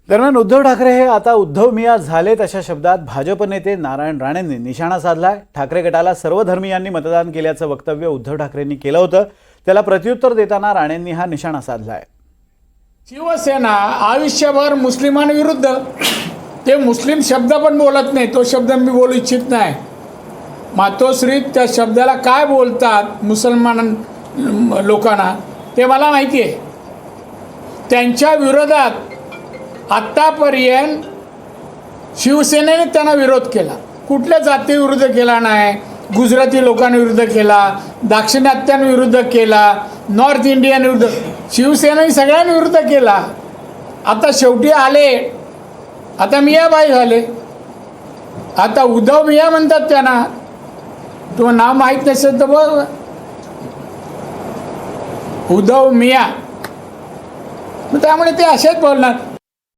दरम्यान उद्धव ठाकरे हे आता उद्धव मिया झालेत अशा शब्दात भाजप नेते नारायण राणेंनी निशाणा साधलाय। ठाकरे गटाला सर्व धर्मीयांनी मतदान केल्याचं वक्तव्य उद्धव ठाकरेंनी केलं होतं। त्याला प्रत्युत्तर देताना राणेंनी हा निशाणा साधलाय। शिवसेना आयुष्यभर मुस्लिमांविरुद्ध, ते मुस्लिम शब्द पण बोलत नाही, तो शब्द मी बोलू इच्छित नाही। मातोश्री त्या शब्दाला काय बोलतात मुसलमान लोकांना ते मला माहिती आहे। त्यांच्या विरोधात आत्तापर्यंत शिवसेनेने त्यांना विरोध केला, कुठल्या जातीविरुद्ध केला नाही, गुजराती लोकांविरुद्ध केला, दाक्षिणात्यांविरुद्ध केला, नॉर्थ इंडियन विरुद्ध, शिवसेनेने सगळ्यांविरुद्ध केला। आता शेवटी आले, आता मियाबाई झाले, आता उद्धव मिया म्हणतात त्यांना। तुम्हाला नाव माहीत नसेल तर बघ, उद्धव मिया, त्यामुळे ते असेच बोलणार।